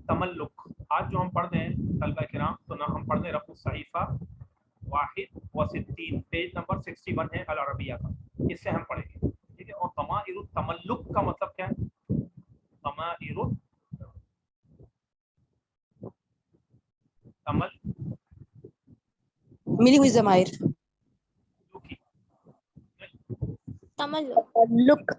तमल्लुक। आज जो हम पढ़ रहे हैं तलबा किराम, तो ना हम पढ़ रहे रफ़ू सहीफा वाहिद व सित्तीन, पेज नंबर 61 है अल अरबिया का, इससे हम पढ़ेंगे, ठीक है। और तमाइरुत तमल्लुक का मतलब क्या है? तमाइरुत तमल मिली हुई जमाइर। तमल्लुक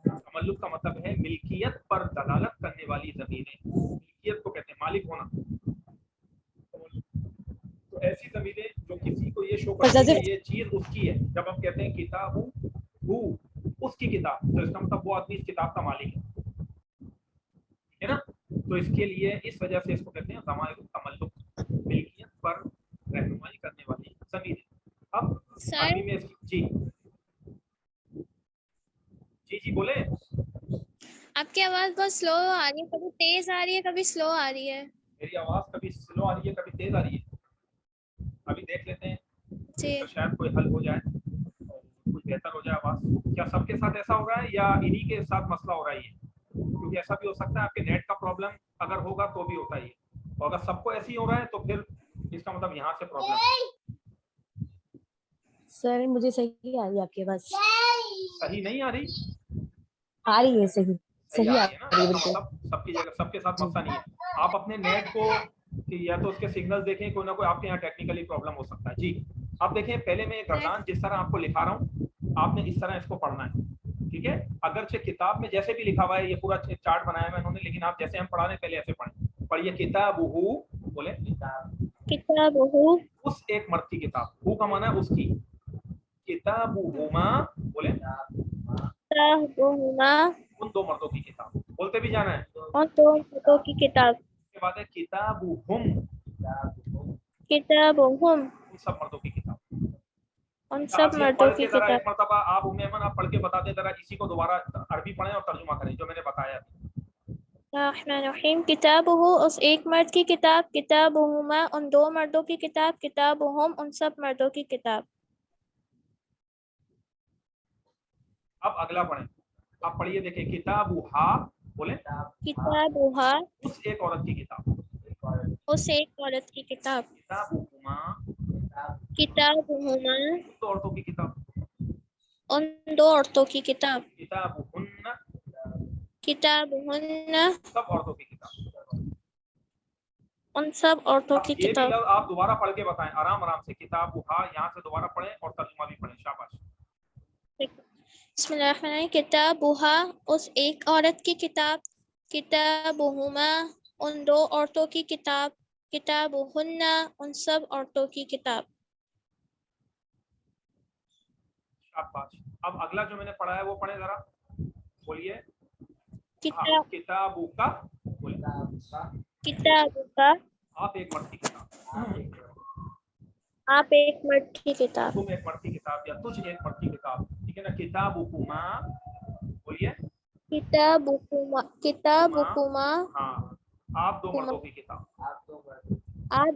तमल्लुक का मतलब है मिल्कियत पर दलालत करने वाली जमीनें। मिल्कियत को कहते हैं मालिक होना। तो ऐसी जमीनें जो किसी को ये शो करती है कि ये चीज उसकी है। जब हम कहते हैं किताबु हु, उसकी किताब, तो इसका मतलब वो आदमी इस किताब का मालिक है ना। तो इसके लिए इस वजह से इसको कहते हैं तमाइरुत तमल्लुक, मिल्कियत पर रहनुमाई करने वाली जमीनें। अब अरबी में इसकी जी जी जी बोले। आपकी आवाज बहुत स्लो आ रही है, कभी तेज आ रही है, कभी स्लो आ रही है। मेरी आवाज कभी स्लो आ रही है, कभी तेज आ रही है। अभी देख लेते हैं, तो शायद कोई हल हो जाए और कुछ बेहतर हो जाए आवाज। क्या सबके साथ ऐसा हो रहा है या इन्हीं के साथ मसला हो रहा है? क्योंकि ऐसा भी हो सकता है आपके नेट का प्रॉब्लम अगर होगा तो भी होता ही है, और अगर सबको ऐसे ही हो रहा है तो फिर इसका मतलब यहाँ से प्रॉब्लम है। सर मुझे सही आ रही है आपकी आवाज। सही नहीं आ रही? आ रही है, सही सही सही आ आ रही है ना, रही है इसका बिल्कुल। मतलब सबकी जगह सबके साथ मसला नहीं है। आप अपने नेट को या तो उसके सिग्नल देखें, कोई ना कोई आपके यहाँ टेक्निकली प्रॉब्लम हो सकता है। जी आप देखें, पहले मैं गर्दान जिस तरह आपको लिखा रहा हूँ, आपने इस तरह इसको पढ़ना है, ठीक है। अगरचे किताब में जैसे भी लिखा हुआ है, ये पूरा चार्ट बनाया है उन्होंने, लेकिन आप जैसे हम पढ़ा रहे हैं पहले ऐसे पढ़ें। पढ़िए किताबुहु, बोले किताबुहु, उस एक मर्द की किताब, हु का माना है उसकी। किताबुहुमा, बोले किताबुहुमा, उन दो मर्दों की किताब, बोलते भी जाना है। और दो मर्दों की किताब। उसके बाद है किताबुहुम, किताबुहुम, उन सब मर्दों की किताब। उन अच्छा, सब आप ये मर्दों पढ़ की के जरा किताब। एक मरतबा आप उम्मे अमन आप पढ़ के बता दें जरा, इसी को दोबारा अरबी पढ़ें और तर्जुमा करें जो मैंने बताया। रहमानुर्रहीम, किताबुहु उस एक मर्द की किताब, किताबुहुमा उन दो मर्दों की किताब, किताबुहुम उन सब मर्दों की किताब। अब अगला पढ़ें, आप पढ़िए, देखिए किताबुहा, बोले किताबुहा उस एक औरत की किताब, उस एक औरत की किताब। किताबुहुमा किताबुहुमा दो औरतों की किताब, उन दो औरतों की किताब। किताबुहुन्ना किताबुहुन्ना सब औरतों की किताब। उन सब औरतों अब की ये भी किताब। लफ्ज़ आप दोबारा पढ़ के बताएं आराम आराम से। किताबुहा यहाँ से दोबारा पढ़ें और तर्जुमा भी पढ़ें, शाबाश। बिस्मिल्लाहिर्रहमानिर्रहीम, किताबुहा उस एक औरत की किताब, किताबुहुमा उन दो औरतों की किताब, किताबुहुन्ना उन सब औरतों की किताब। शाबाश। अब अगला जो मैंने पढ़ा है वो पढ़े जरा, बोलिए। किताब किताबुका, बोले किताबुका आप एक मर्द की किताब, आप एक मर्द की किताब। तुम एक मर्द की किताब या तुझ एक मर्द की किताब, ठीक है ना। किताबुकुमा, बोलिए किताबुकुमा, किताबुकुमा हाँ, आप दो मर्दों की किताब, आप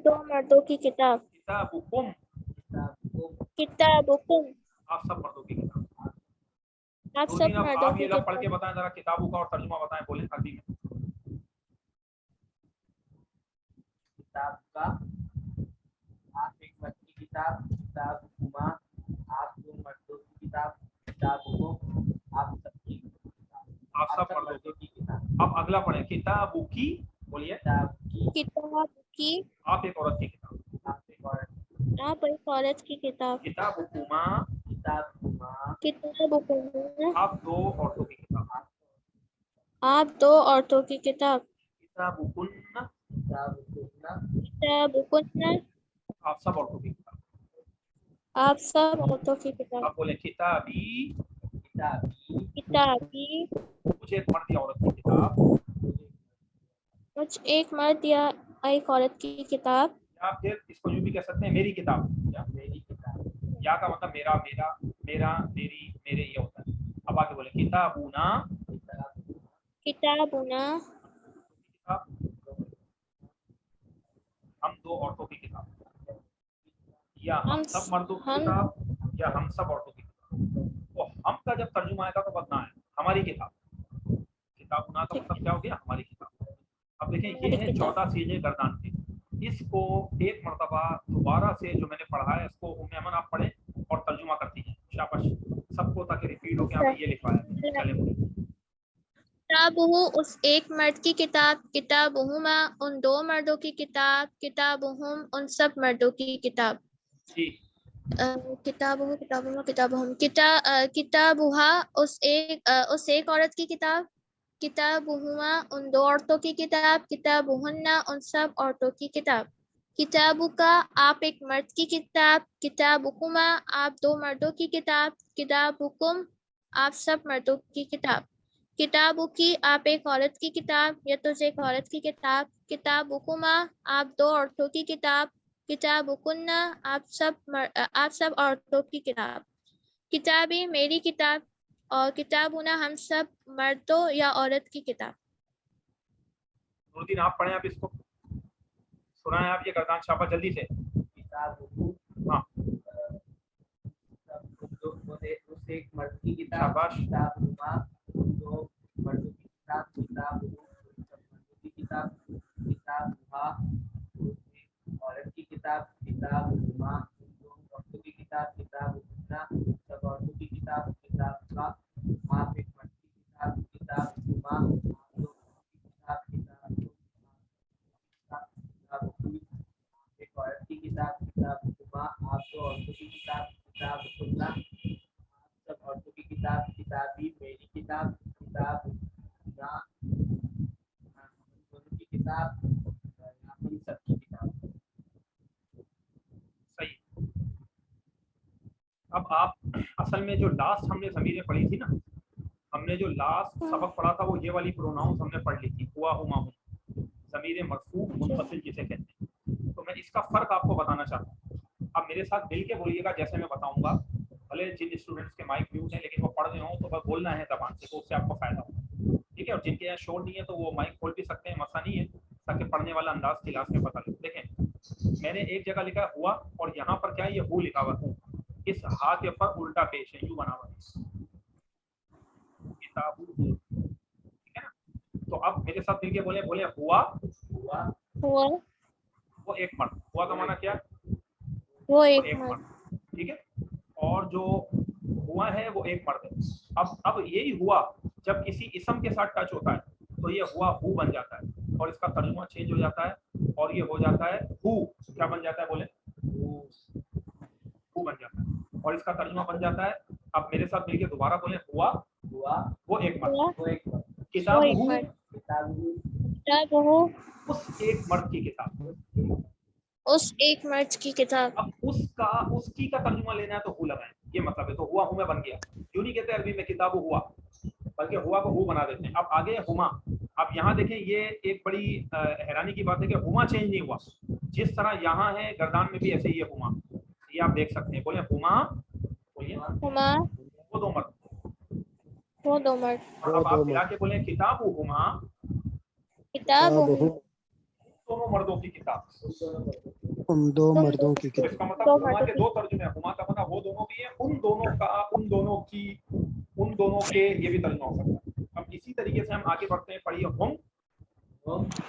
दो मर्दों की किताब। किताबुकुम, किताबुकुम आप सब मर्दों की किताब। आप दो सब तीन अब मर्दों आप की ये लफ्ज़ पढ़ किताब। के बताएं जरा, किताबों का और तर्जुमा बताएं, बोले अरबी में। किताब का आप एक मर्द की किताब, किताबुहुमा आप दो मर्दों की किताब, किताबुहुम आप सबकी किताब, आप सब मर्दों की किताब। अब अगला पढ़े, किताबुकी, बोलिए किताबुकी आप एक औरत की किताब, आप एक औरत, आप एक औरत की किताब। किताबुकुमा किताबुहुमा किताबुकुम आप दो औरतों की किताब, आप दो औरतों की किताब। किताबुकुन्ना किताबुहुन्ना किताबुकुन्ना आप सब औरतों की किताब। आप सब औरतों की किताब। आप बोले किताबी, किताबी किताबी कुछ एक मर्द या औरत की किताब, कुछ एक मर्द या एक औरत की किताब। या फिर इसको यूं भी कह सकते हैं मेरी किताब, या मेरी किताब, या का मतलब मेरा, मेरा मेरा मेरी मेरे ये होता है। अब आगे बोले किताबुना, किताबुना किताब हम दो औरतों की किताब, या हम सब मर्दों की हम किताब, या हम सब औरतों की किताब। तो हम का जब तर्जुमा आएगा तो बदना है हमारी किताब, ये हैं 14 सीगे गर्दान के। इसको एक मर्तबा दोबारा से जो मैंने पढ़ा है इसको उम्मे अमन आप पढ़ें और तर्जुमा करती हैं शाबाश सबको, ताकि रिपीट हो के हमें ये लिखवाया है। चले बोलिए। किताबुहु उस एक मर्द की किताब, किताबुहुमा उन दो मर्दों की किताब, किताबुहुम उन सब मर्दों की किताब। जी किताबुहु किताबुहुमा किताबुहुम किताबुहा उस एक औरत की किताब, किताबुहुमा उन दो औरतों की किताब, किताबुहुन्ना उन सब औरतों की किताब। किताबुका आप एक मर्द की किताब, किताबुकुमा आप दो मर्दों की किताब, किताबुकुम आप सब मर्दों की किताब। किताबुकी आप एक औरत की किताब या तो एक औरत की किताब, किताबुकुमा आप दो औरतों की किताब, किताबुकुन्ना आप सब औरतों की किताब। किताबी मेरी किताब और किताबुना हम सब मर्दों या औरत की किताब। नूरुद्दीन आप पढ़ें आप इसको, सुनाएं आप ये गर्दान शाबा जल्दी से। किताबुहु हाँ उस एक मर्द की किताब, शाबाश। किताबुहुमा उन दो मर्दों की किताब, किताबुहु उन सब मर्दों की किताब, किताबुहा उस एक औरत की किताब, किताबुहुमा उन दो औरतों की किताब, किताबुहुन्ना उन सब औरतों की किताब, किताबुका आप एक मर्द की किताब, किताबुहुमा आप दो मर्दों की किताब, किताबुहुम एक औरत की किताब, किताबुहुमा आप दो औरतों की किताब, किताबुहुन्ना आप सब औरतों की किताब, किताबी मेरी किताब, किताबुना दोनों की किताब, हम सब की किताब। सही। अब आप असल में जो लास्ट हमने ज़मीरें पढ़ी थी ना, हमने जो लास्ट सबक पढ़ा था वो ये वाली प्रोनाउंस हमने पढ़ ली थी, हुआ हुमा हूँ, ज़मीर मरफू मुनफसिल जिसे कहते हैं। तो मैं इसका फ़र्क आपको बताना चाहता हूँ। अब मेरे साथ मिल के बोलिएगा जैसे मैं बताऊंगा, भले जिन स्टूडेंट्स के माइक म्यूट हैं लेकिन वो पढ़ रहे हों तो बस बोलना है ज़बान से, तो उससे आपको फ़ायदा होगा, ठीक है। और जिनके यहाँ शोर नहीं है तो वो माइक खोल भी सकते हैं, मसला नहीं है, ताकि पढ़ने वाला अंदाज क्लास में पता लगे। देखें मैंने एक जगह लिखा है हुआ और यहाँ पर क्या है, ये हु लिखा हुआ है, इस हा के ऊपर उल्टा पेश है, यूं बना हुआ है किताबु, ठीक है ना। तो अब मेरे साथ मिलके बोले हुआ हुआ वो एक मर्द, हुआ का माना क्या, वो एक एक मर्द, ठीक है। और जो हुआ है वो एक मर्द है। अब यही हुआ जब किसी इसम के साथ टच होता है तो ये हुआ हु बन जाता है और इसका तर्जुमा चेंज हो जाता है और ये हो जाता है हु, क्या बन जाता है बोले, हु बन जाता है और इसका तर्जुमा बन जाता है। अब मेरे साथ मिलके दोबारा बोले हुआ वो एक मर्द, वो एक मर्द, किताबुहु किताबुहु उस एक मर्द की किताब, उस एक मर्द की किताब। अब उसकी का तर्जुमा लेना है तो हु लगाएं, ये मतलब है। तो हुआ हु में बन गया, क्यों नहीं कहते अरबी में किताबु हुआ, बल्कि हुआ को हु बना देते हैं। अब आगे हुमा, अब यहाँ देखें ये एक बड़ी हैरानी की बात है कि हुमा चेंज नहीं हुआ, जिस तरह यहाँ है गर्दान में भी ऐसे ही है हुमा, ये आप देख सकते हैं। बोले हुमा, बोलिए हुमा वो दो मर्द, वो दो मर्द। और अब आप मिला के बोले किताबु हुमा किताबुहु दोनों मर्दों की किताब, उन दो मर्दों की तो किताब। इसका मतलब हुमा के दो तर्जुमे हैं, हुमा का मतलब वो दोनों भी है, उन दोनों का, उन दोनों की, उन दोनों के, ये भी तर्जुमा हो सकता है। अब इसी तरीके से हम आगे बढ़ते हैं, पढ़िए हम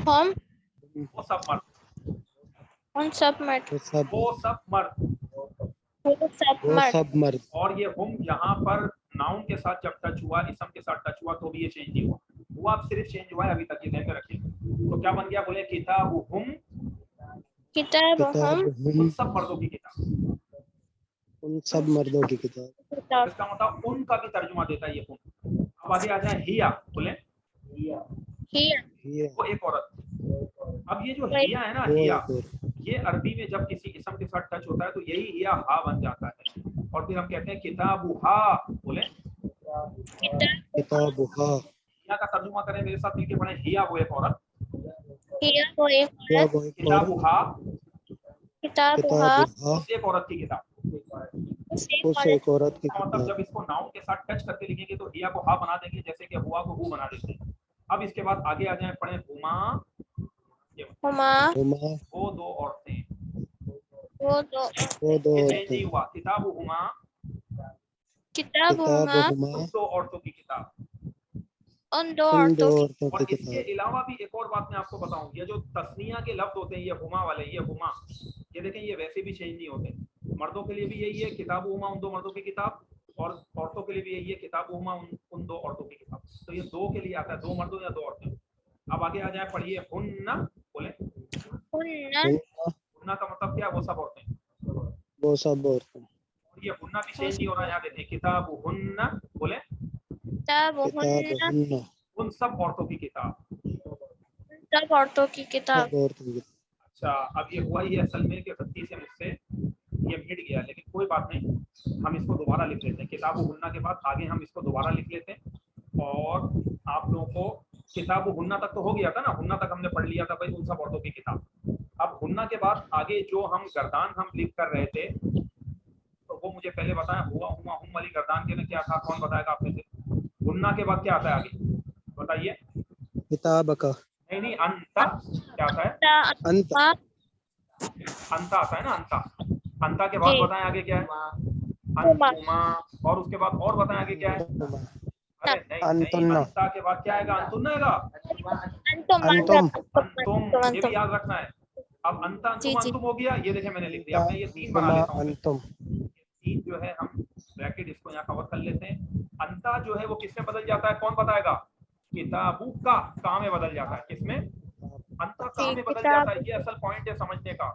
हम वो सब मर्द, उन सब मर्द, वो सब मर्द, वो सब मर्द। और ये हम यहाँ पर नाउन के साथ जब टच हुआ, इसम के साथ टच हुआ तो भी ये चेंज नहीं हुआ, हुआ अब सिर्फ चेंज हुआ है अभी तक, ये ध्यान में रखिए। तो क्या बन गया, बोले किताबुहुम किताबुहुम उन सब मर्दों की किताब, उन सब मर्दों की किताब। इसका मतलब उनका भी तर्जुमा देता है ये हम। अब आगे आ जाए हिया, बोले हिया वो एक औरत। अब ये जो हिया है ना, हिया ये अरबी में जब किसी इसम के साथ टच होता है तो यही हिया हा बन जाता है और फिर हम कहते हैं किताबुहा, बोले किताबुहा, हिया का तर्जुमा करें मेरे साथ मिलके पढ़ें, हिया वो एक औरत, हिया वो एक औरत, किताबुहा किताबुहा उस एक औरत की किताब। उस एक औरत की मतलब किताब। जब इसको नाउन के साथ टच करके लिखेंगे तो हिया को हा बना देंगे, जैसे कि हुआ को हु बना देते हैं। अब इसके बाद आगे आ जाए, पढ़ें हुमा वो दो औरतें, वो दो चेंज नहीं हुआ, किताबुहुमा किताबुहुमा उन दो औरतों की किताब, उन दो उन दो औरतों औरतों और की इसके किताब। अलावा भी एक और बात मैं आपको बताऊं, ये जो तस्निया के लफ्ज होते हैं, ये हुमा वाले, ये हुमा, ये देखें, ये वैसे भी चेंज नहीं होते। मर्दों के लिए भी यही है, किताब हुमा उन दो मर्दों की किताब, और औरतों के लिए भी यही है, किताब हुमा उन दो औरतों की किताब। तो ये दो के लिए आता है, दो मर्दों या दो औरतें। अब आगे आ जाए, पढ़िए, हुन्ना, बोले हुन्ना, हुन्ना का मतलब क्या है? वो सब औरतें, वो सब औरतें। और ये हुन्ना भी चेंज नहीं हो रहा है, यहाँ देखिए, किताब हुन्ना, बोले किताब हुन्ना, उन सब औरतों की किताब, सब औरतों की किताब। सब औरतों की। अच्छा, अब ये हुआ ही असल में कि गलती से मुझसे ये मिट गया, लेकिन कोई बात नहीं, हम इसको दोबारा लिख लेते हैं। किताब हुन्ना के बाद आगे हम इसको दोबारा लिख लेते हैं, और आप लोगों को किताब हुन्ना तक तो हो गया था ना, हुन्ना तक हमने पढ़ लिया था भाई, उन सब औरतों की किताब। अब हुन्ना के बाद आगे जो हम गर्दान हम लिख कर रहे थे, तो वो मुझे पहले बताया, हुआ हुआ हुम वाली गर्दान के लिए क्या था? कौन बताएगा आप में से? हुन्ना के बाद क्या आता है आगे, बताइए? किताब का नहीं, अंता क्या आता है? अंत, अंता आता है ना, अंता। अंता के बाद बताएं आगे क्या है? अंतुमा। और उसके बाद और बताएं आगे क्या है? अरे नहीं, अंतुन्ना, अंता के बाद क्या आएगा? अंतुन्ना आएगा। अंतुम, अंतुम, ये भी याद रखना है। अब अंता अंतुम अंतुम हो गया, ये देखें मैंने लिख दिया। मैं ये 3 बना लेता हूँ, अंतुम। 3 जो है हम ब्रैकेट इसको यहाँ कवर कर लेते हैं। अंता जो है वो किसमें बदल जाता है? कौन बताएगा? किताबू का में बदल जाता है। किसमें? अंता का में बदल जाता है। ये असल पॉइंट है समझने का।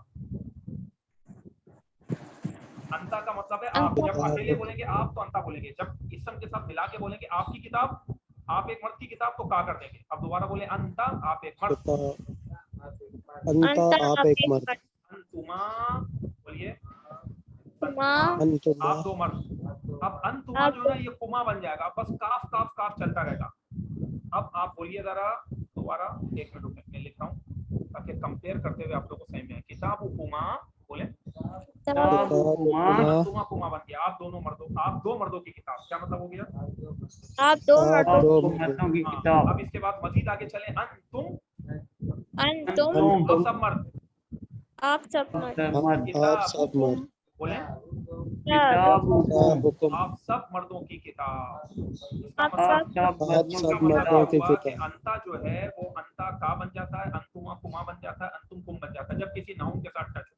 अंता का मतलब है आप। जब अकेले बोलेंगे आप तो अंता बोलेंगे, जब इसम के साथ मिला के बोलेंगे आपकी किताब, आप एक मर्द की किताब, तो का कर देंगे। अब दोबारा बोले, अंता आप एक मर्द, अंता आप एक मर्द, अंतुमा बोलिए, अंतुमा आप दो मर्द। अब अंतुमा जो है ना, ये कुमा बन जाएगा, बस काफ काफ काफ चलता रहेगा। अब आप बोलिए जरा दोबारा, 1 मिनट रुके, मैं लिख रहा हूँ ताकि कंपेयर करते हुए आप लोगों को सही में। किताब कुमा, बोले अंतुमा कुमा बन गया। आप दोनों मर्दों, आप दो मर्दों की किताब, क्या मतलब हो गया? आप दो मर्दों की किताब। अब इसके बाद मजीद आगे चले, अंतुम, अंतुम, आप सब मर्द, आप सब मर्द, आप सब मर्द, बोले किताबुकुम, आप सब मर्दों की किताब। आप आप सब मर्दों की हुआ कि किताब। अंता जो है वो अंता का बन जाता है, अंतुमा कुमा बन जाता है, अंतुम कुम बन जाता है, जब किसी नाउन के साथ टच हो।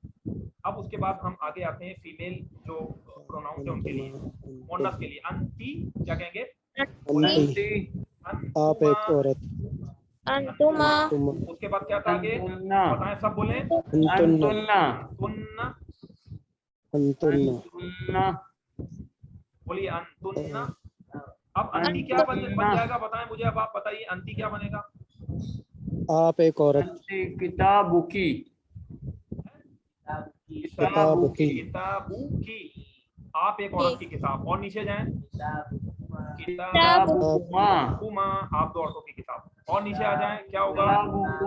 अब उसके बाद हम आगे आते हैं फीमेल जो प्रोनाउन है उनके लिए, मोनस के लिए। अंती क्या कहेंगे? अंती, आप एक औरत, अंतुमा, उसके बाद क्या था आगे? बताएं, सब बोले। अंतुन्ना, अंतुन्ना, अंतुन्ना, बोलिए अंतुन्ना। अब अंती क्या बन जाएगा? बताएं मुझे, अब आप बताइए, अंती क्या बनेगा? आप एक औरत, किताबु की, किताब की, किताबू की, आप एक औरत की किताब। और नीचे जाएं, किताबुकुमा, कुमा, आप दो औरतों की किताब। और नीचे आ जाएं, क्या होगा?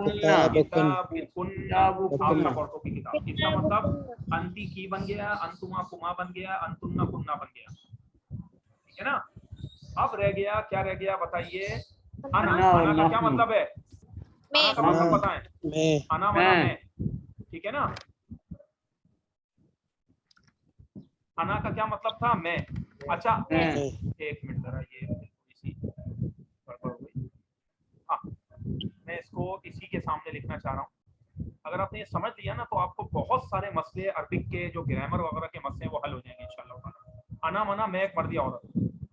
किताबुकुन, किताबुकुन्ना, आप सब औरतों की किताब। इसका मतलब अंती की बन गया, अंतुमा कुमा बन गया, अंतुन्ना कुन्ना बन गया, ठीक है ना? अब रह गया, क्या रह गया बताइए? अना। अना का क्या मतलब है? अना का मतलब बताएं। मैं, अना मना मैं, ठीक है ना? अना का क्या मतलब था? मैं। अच्छा, एक मिनट जरा, ये थोड़ी सी गड़बड़ हो गई। हाँ, मैं इसको इसी के सामने लिखना चाह रहा हूँ। अगर आपने ये समझ लिया ना, तो आपको बहुत सारे मसले अरबिक के जो ग्रामर वगैरह के मसले वो हल हो जाएंगे इंशाल्लाह। अना मना मैं एक मर्द या औरत।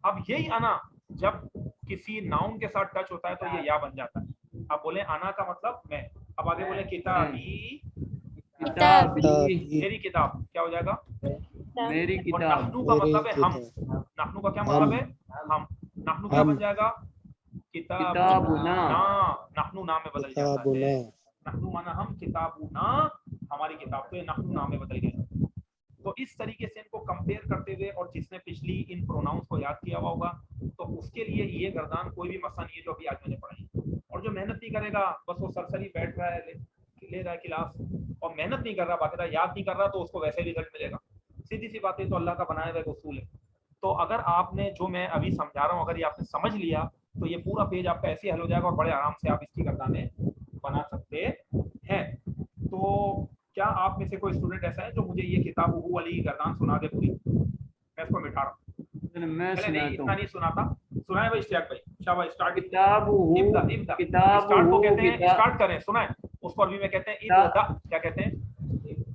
अब यही अना जब किसी नाउन के साथ टच होता है तो ये या बन जाता है। अब बोले अना का मतलब मैं। अब आगे बोले किताबी, मेरी किताब, क्या हो जाएगा? मेरी और किताब, नहनु का मतलब है हम। नहनु का क्या मतलब है? हम। नहनु क्या बन जाएगा? किताबुना, नहनु नाम में बदल जाता है। नहनु माना हम, किताबुना हमारी किताब, तो ये नहनु नाम में बदल गया। तो इस तरीके से इनको कंपेयर करते हुए, और जिसने पिछली इन प्रोनाउंस को याद किया हुआ होगा तो उसके लिए ये गर्दान कोई भी मसला नहीं है जो अभी आज मैंने पढ़ाई। और जो मेहनत नहीं करेगा, बस वो सरसरी बैठ रहा है, ले रहा है क्लास और मेहनत नहीं कर रहा, बाकायदा याद नहीं कर रहा, तो उसको वैसे रिजल्ट मिलेगा। सीधी सी बात है, तो अल्लाह का बनाया हुआ एक उसूल है। तो अगर आपने जो मैं अभी समझा रहा हूँ, अगर ये आपने समझ लिया, तो ये पूरा पेज आपका ऐसे हल हो जाएगा और बड़े आराम से आप इसकी गर्दानें बना सकते हैं। तो क्या आप में से कोई स्टूडेंट ऐसा है जो मुझे ये किताब वाली गर्दान सुना दे पूरी? मैं इसको मिटा रहा हूँ, मैं नहीं इतना नहीं सुनाता, सुनाए भाई इश्तियाक भाई, शाबाश स्टार्ट। किताबुहु इब्दा इब्दा किताबुहु स्टार्ट को कहते हैं, किताब- स्टार्ट करें, सुनाए उसको अरबी में कहते हैं इब्दा, क्या कहते हैं?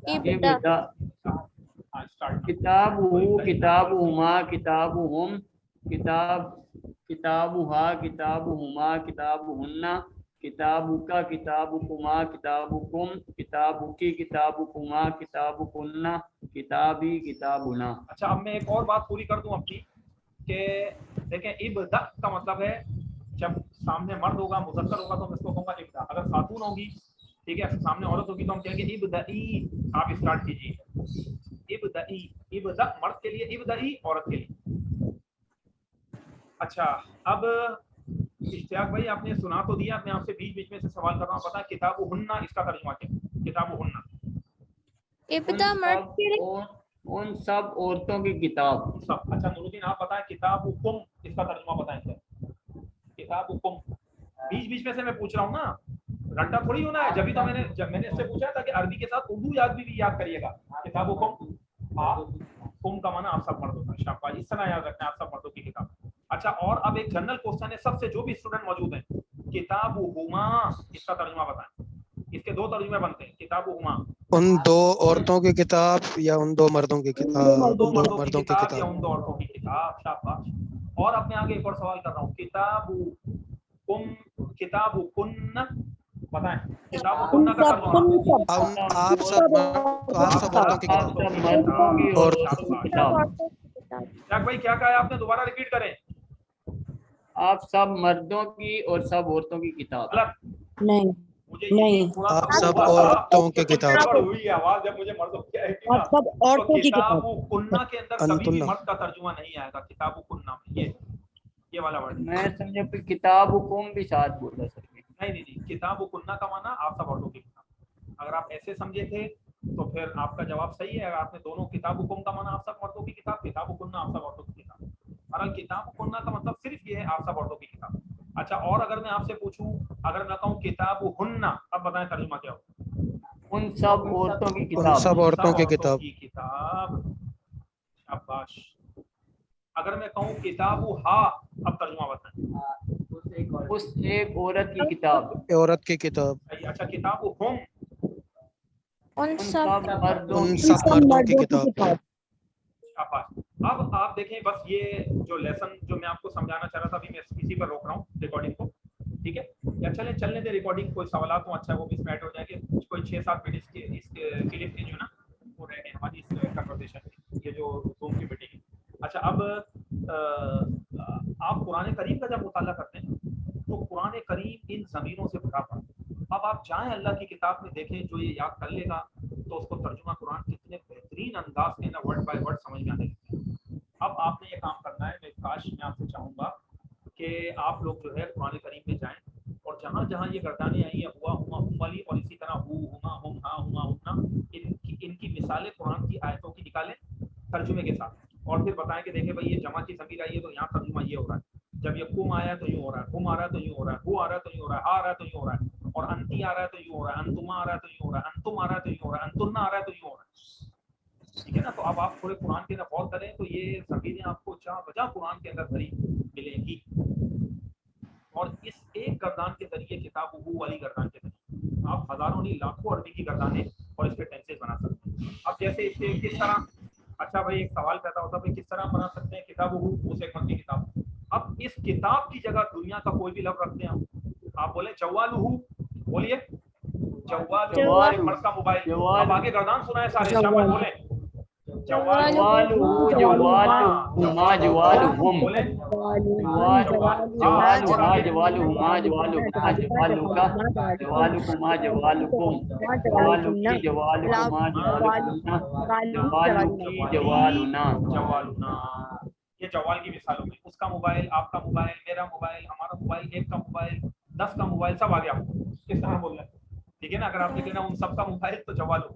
इब्दा इब्दा हाँ स्टार्ट। किताबुहु किताबुहुमा किताबुहुम किताबुहा किताबुहुमा किताबुहुन्ना किताबुका किताबुकुमा किताबुकुम किताबुकी किताबुकुमा किताबुकुन्ना किताबी किताबुना। अच्छा अब मैं एक और बात पूरी कर दूं अपनी कि देखें इब्दा का मतलब है जब सामने मर्द होगा मुज़क्कर होगा तो मैं इसको कहूंगा इब्दा, अगर खातून होगी ठीक है सामने औरत होगी तो हम कहेंगे इब्दाई, आप स्टार्ट कीजिए। इब्दाई, इब्दा मर्द के लिए, इब्दाई औरत के लिए। अच्छा अब इश्तियाक भाई आपने सुना तो दिया, मैं आपसे बीच बीच में से सवाल कर रहा हूँ, पता किताबुहुन्ना इसका तर्जुमा क्या? किताबुहुन्ना इब्दा मर्द के लिए, उन सब औरतों की किताब। सब। अच्छा नूरुद्दीन आप बताएं किताबुकुम इसका तर्जुमा बताएं सर। किताबुकुम बीच बीच में से मैं पूछ रहा हूँ ना, रट्टा थोड़ी होना है, जब मैंने इससे पूछा था कि अरबी के साथ उर्दू याद भी याद करिएगा। किताबुकुम कुम का माना आप सब मर्द होता है, शाबाश इस तरह याद रखना है, आप सब मर्दों की किताब। अच्छा और अब एक जनरल क्वेश्चन है सबसे, जो भी स्टूडेंट मौजूद हैं, किताबुहुमा इसका तर्जुमा बताएं। इसके दो तर्जुमे बनते हैं, किताबुहुमा उन दो औरतों की किताब या उन दो मर्दों की किताब, उन दो उन दो मर्दों की मर्दों की किताब या किताब। उन दो औरतों की किताब, शाबाश। और अब मैं आगे एक और सवाल कर रहा हूँ, किताबुकुन्न बताएं, किताबुकुन्न का तर्जुमा। आप सब औरतों की आप किताब। सब मर्दों की और औरतों की किताब। शाक भाई क्या कहा है आपने, दोबारा रिपीट करें। आप सब मर्दों की और सब औरतों की किताब। गलत, नहीं मुझे नहीं, थोड़ा सा आप सब हुआ था, औरतों की कुछ किताब। गड़बड़ हुई है आवाज जब मुझे मर्दों की आई थी ना। आप सब औरतों की किताब। किताबुकुन्ना के अंदर कभी भी अंतुन्ना। मर्द का तर्जुमा नहीं आएगा, किताबुकुन्ना में ये वाला वर्ड। मैं समझा फिर किताबुकुम भी साथ बोला सर। नहीं, किताबुकुन्ना का माना आप सब औरतों की किताब। अगर आप ऐसे समझे थे तो फिर आपका जवाब सही है। अगर आपने दोनों किताबुकुम का माना आप सब मर्दों की किताब, किताबुकुन्ना आप सब औरतों की किताब। बहरहाल किताबुकुन्ना का मतलब सिर्फ ये है आप सब औरतों की किताब। अच्छा और अगर मैं आपसे पूछूं, अगर मैं कहूं किताबुहुन्ना, अब बताएं तर्जुमा क्या होगा? उन सब औरतों की उन किताब। सब औरतों की किताब। किताब, शाबाश। अगर मैं कहूं किताबुहा, अब तर्जुमा बताएं। उस एक औरत की किताब। औरत की किताब। अच्छा किताबुहुम, उन उन सब सब मर्दों उन की सब मर्दों की किताब। शाबाश। अब आप देखें बस ये जो लेसन जो मैं आपको समझाना चाह रहा था, अभी मैं इसी पर रोक रहा हूँ रिकॉर्डिंग को, ठीक है? या चलने दे रिकॉर्डिंग, कोई सवाल तो अच्छा है वो भी इसमें ऐड हो जाएंगे। कोई 6-7 मिनट इसके इस क्लिप के जो ना वो रह गए हमारी इस कन्वर्सेशन में, ये जो जूम की मीटिंग है। अच्छा अब आप कुरान करीम का जब मुताला करते हैं तो कुरान करीम इन ज़मीनों से भरा पड़ा। अब आप चाहें अल्लाह की किताब में देखें, जो ये याद कर लेगा तो उसको तर्जुमा कुरान कितने बेहतरीन अंदाज में ना वर्ड बाय वर्ड समझ में आने लगता है। अब आपने ये काम करना है, मैं आपसे चाहूँगा कि आप लोग जो है कुरान करीम में जाएं और जहाँ जहाँ ये गर्दानें आई है हुआ हुमा हुम वाली और इसी तरह हु हुमा हुम हा हुमा हुन्ना, इनकी मिसालें कुरान की आयतों की निकालें तर्जुमे के साथ, और फिर बताएं कि देखें भाई ये जमा की ज़मीर आई है तो यहाँ तर्जुमा ये हो रहा है, जब ये कुम आया तो यूँ हो रहा है, कुम आ रहा है तो यूँ हो रहा है, हु आ रहा है तो यूँ हो रहा है, आ रहा है तो यूँ हो रहा है, और अंती आ रहा है तो यूँ हो रहा है, अंतुमा आ रहा है तो यूँ हो रहा है, अंतुम आ रहा है तो यूँ हो रहा है, अंतुन्ना आ रहा है तो यूँ हो रहा है। ठीक है ना? तो अब आप थोड़े कुरान के अंदर गौर करें तो ये ज़मीरें आपको जहाँ बजा कुरान के अंदर भरी मिलेंगी, और इस एक गर्दान के जरिए किताबुहु वाली गर्दान के जरिए आप हजारों नहीं लाखों अरबी की गर्दानें और इसके टेंसेस बना सकते हैं। अब जैसे इससे किस तरह, अच्छा भाई एक सवाल पैदा होता है किस तरह बना सकते हैं किताबुहु, उस एक की किताब। अब इस किताब की जगह दुनिया का कोई भी लफ्ज रखते हैं आप बोले जवालुहु, बोलिए जवाल, मर्द का मोबाइल। अब आगे गर्दान सुनाए सारे, शाबाश बोले जवालुहु जवालुहुमा जवालुहुम बोले जवालुहा जवालुहुमा जवालुहुमा जवालुका जवालुकुमा जवालुकुम जवालुकी जवालुकुमा जवालुकुन्ना जवालुकी जवालुना। ये जवाल की मिसालों में उसका मोबाइल, आपका मोबाइल, मेरा मोबाइल, हमारा मोबाइल, एक का मोबाइल, 10 का मोबाइल, सब आ गया आपको किस तरह बोलना है। ठीक है ना? अगर आप लिख लेना उन सब का मोबाइल तो जवालू,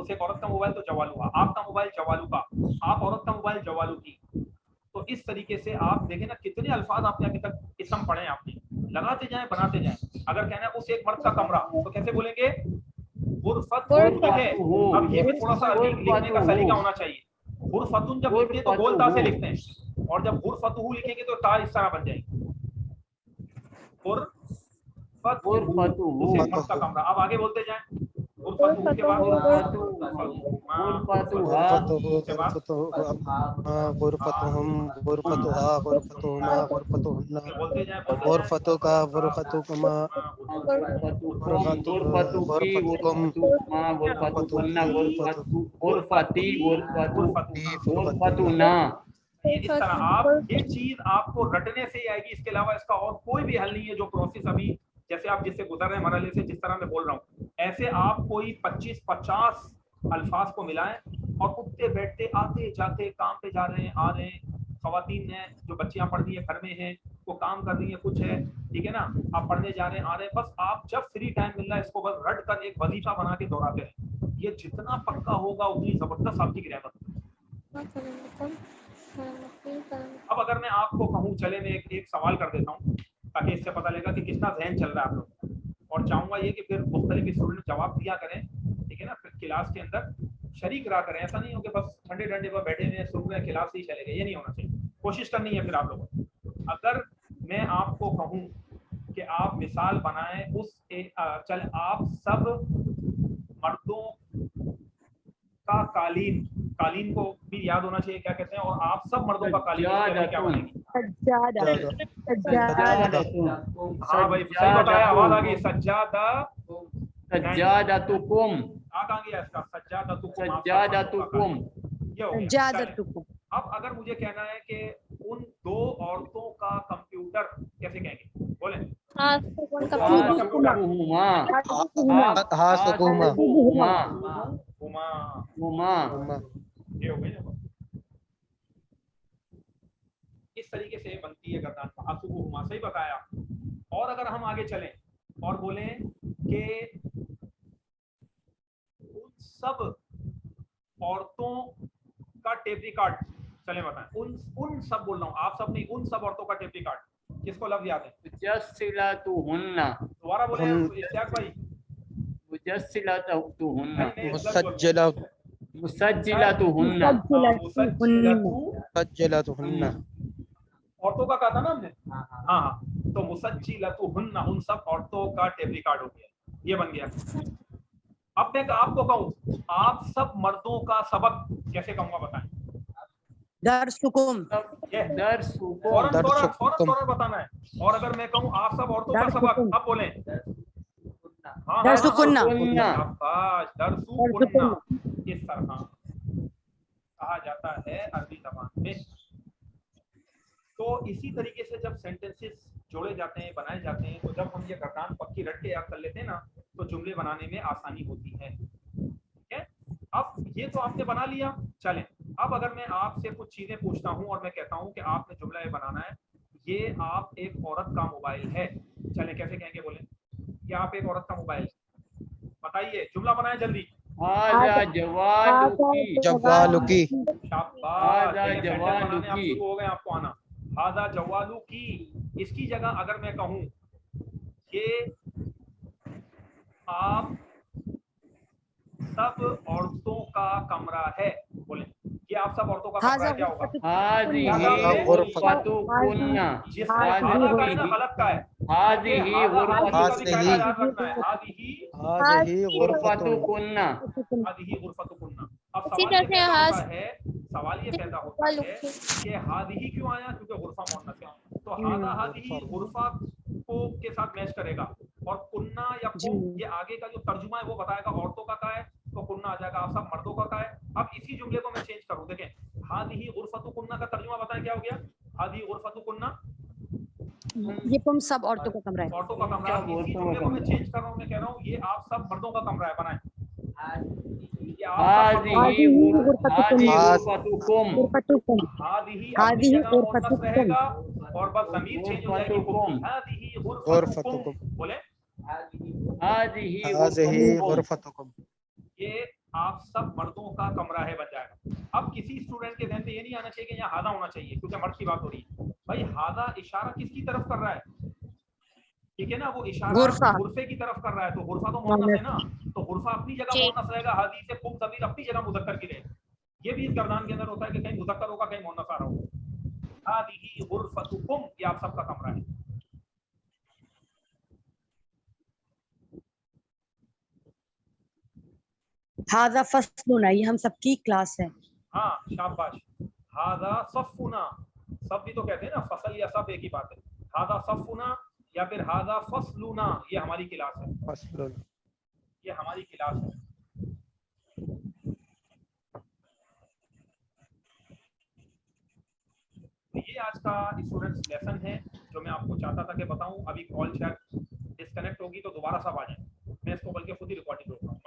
उस एक औरत का मोबाइल तो जवालू, आपका मोबाइल जवालू का, आप औरत का मोबाइल जवालू की। तो इस तरीके से आप देखें ना कितने अल्फाज आपने अभी तक इसम पढ़े, आपने लगाते जाएं बनाते जाएं। अगर कहना है उस एक मर्द का कमरा तो कैसे बोलेंगे? गुरफत है। अब ये भी थोड़ा सा लिखने का सलीका होना चाहिए। गुरफतुन जब लिखते हैं तो गोलता से लिखते हैं, और जब गुरफतुहु लिखेंगे तो ता इस तरह बन जाएगी, गुरफतुहु, उसे मर्द का कमरा। अब आगे बोलते जाएं, गुरफतुहु के बाद गुरफतुहुम गुरफतुहा गुरफतुहुमा गुरफतुहुन्ना गुरफतुका गुरफतुकुमा गुरफतुकुम गुरफती गुरफतुना। इस तरह आप ये चीज आपको रटने से ही आएगी, इसके अलावा इसका और कोई भी हल नहीं है। जो प्रोसेस अभी जैसे आप जिससे गुजर रहे हैं मरहले से, जिस तरह मैं बोल रहा हूँ, ऐसे आप कोई 25-50 अल्फाज को मिलाएं और उठते बैठते आते जाते काम पे जा रहे हैं, आ रहे हैं, खवातीन हैं जो बच्चियां पढ़ रही है घर में हैं, वो काम कर रही है, कुछ है, ठीक है ना, आप पढ़ने जा रहे हैं, आ रहे हैं, बस आप जब फ्री टाइम मिल रहा है इसको बस रट कर एक वजीफा बना के दोहराते हैं। ये जितना पक्का होगा उतनी जबरदस्त आपकी ग्रामर। अब अगर मैं आपको कहूँ, चले मैं एक सवाल कर देता हूँ ताकि इससे पता लगेगा कि कितना जहन चल रहा है आप लोग, और चाहूंगा ये कि फिर मुख्तलिफ स्टूडेंट जवाब दिया करें, ठीक है ना, फिर क्लास के अंदर शरीक रहा करें। ऐसा नहीं हो कि बस ठंडे ठंडे पर बैठे हुए सुन रहे क्लास से ही चले गए, ये नहीं होना चाहिए, कोशिश करनी है फिर आप लोगों को। अगर मैं आपको कहूँ कि आप मिसाल बनाएं चल आप सब मर्दों का कालीन, कालीन को भी याद होना चाहिए क्या कहते हैं, और आप सब मर्दों का कालीन क्या बनेगी? हाँ भाई सही बताया, आवाज आ गई। सज्जादा, सज्जादतुकुम, आ कहां गया इसका? सज्जादतुकुम, सज्जादतुकुम, ये हो गया। अब अगर मुझे कहना है कि उन दो औरतों का कंप्यूटर कैसे कहेंगे, बोले? ये हो गई। इस तरीके से बनती है गर्दान। हासुबुहुमा, सही बताया। और अगर हम आगे चलें और बोलें कि उन सब औरतों का टेप रिकॉर्ड, चले बताएं, उन सब बोल रहा हूँ, आप सब नहीं, उन सब औरतों का टेप रिकॉर्ड, किसको लफ्ज याद है? मुजस्सिलातुहुन्ना, दोबारा बोले इश्तियाक भाई। मुजस्सिलातुहुन्ना, मुसज्जिलातुहुन्ना, मुसज्जिलातुहुन्ना, औरतों का कहा था ना हमने? हाँ, तो मुसज्जिलातुहुन्ना, उन सब औरतों का टेप रिकॉर्ड हो गया, ये बन गया। अब मैं आपको कहूँ आप सब मर्दों का सबक कैसे कहूंगा, बताएं? दर्सुकुम, फौरन बताना है। और अगर मैं कहूँ आप सब औरतों का सबक, अब बोलें? दर्सुकुन्ना, दर्सुकुन्ना, इस तरह कहा जाता है अरबी ज़बान में। तो इसी तरीके से जब सेंटेंसेस जोड़े जाते हैं, बनाए जाते हैं, तो जब हम ये गर्दान पक्की रट के याद कर लेते हैं ना, तो जुमले बनाने में आसानी होती है। ठीक है, अब ये तो आपने बना लिया। चलें, अब अगर मैं आपसे कुछ चीजें पूछता हूं और मैं कहता हूं कि आपने जुमला ये बनाना है, ये आप एक औरत का मोबाइल है, चलें कैसे कहेंगे, बोले? ये आप एक औरत का मोबाइल, बताइए, जुमला बनाए जल्दी। हाजा जवालुकी, जवालुकी, शाबाश, जवालुकी, शुरू हो गए आपको आना। हाजा जवालुकी, इसकी जगह अगर मैं कहूं ये आप सब औरतों का कमरा है, बोले? ये आप सब औरतों का कमरा है, क्या होगा? हाज़िही गुरफतुकुन्ना, गलत का है, हाज़िही गुरफतुकुन्ना। अब सवाल ये पैदा होता है कि हाज़िही क्यों आया? क्योंकि गुरफा मुअन्नस है, तो हाज़ा हाज़िही गुरफा को के साथ मैच करेगा, और कुन्ना या कुम ये आगे का जो तर्जुमा है वो बताएगा औरतों का है, तो कुन्ना आ जाएगा, आप सब मर्दों का है। अब इसी जुमले को मैं चेंज करूं, देखें, हाज़िही गुरफतुकुन्ना का तर्जुमा बताएं क्या हो गया? हाज़िही गुरफतुकुन्ना, ये तुम सब औरतों का कमरा है, औरतों का कमरा। इसी जुमले को मैं चेंज कर रहा हूं, मैं कह रहा हूं ये आप सब मर्दों का कमरा है, बनाएं। हाज़िही गुरफतुकुम, हाज़िही गुरफतुकुम रहेगा और बस ज़मीर चेंज हो जाएगी, हाज़िही गुरफतुकुम, बोले? हाज़िही गुरफतुकुम, ये आप सब मर्दों का कमरा है बन जाएगा। अब किसी स्टूडेंट के ध्यान में ये नहीं आना चाहिए कि यहाँ हादा होना चाहिए, क्योंकि मर्द की बात हो रही है। भाई हादा इशारा किसकी तरफ कर रहा है? ठीक है ना, वो इशारा गुरफे की तरफ कर रहा है, तो गुरफा तो मुअन्नस है ना, तो गुरफा अपनी जगह मुअन्नस रहेगा, हादी से कुम ज़मीर अपनी जगह मुज़क्कर की रहेगी। ये भी इस गर्दान के अंदर होता है कि कहीं मुज़क्कर होगा, कहीं मुअन्नस आ रहा होगा। हादिही गुरफतुकुम, ये आप सबका कमरा है। हाजा फस्लुना, ये हम सबकी क्लास है। हाँ शाबाश। हादा सफ़ुना, सब भी तो कहते हैं ना, फसल या सब एक ही बात है। हादा सफ़ुना या फिर हादा फसलुना, ये हमारी क्लास है, फसलुन। ये हमारी क्लास है। ये आज का स्टूडेंट्स लेसन है जो मैं आपको चाहता था कि बताऊं। अभी कॉल शायद डिस्कनेक्ट होगी तो दोबारा सब आ जाए, मैं इसको बल्कि खुद ही रिकॉर्डिंग रोक रहा हूँ।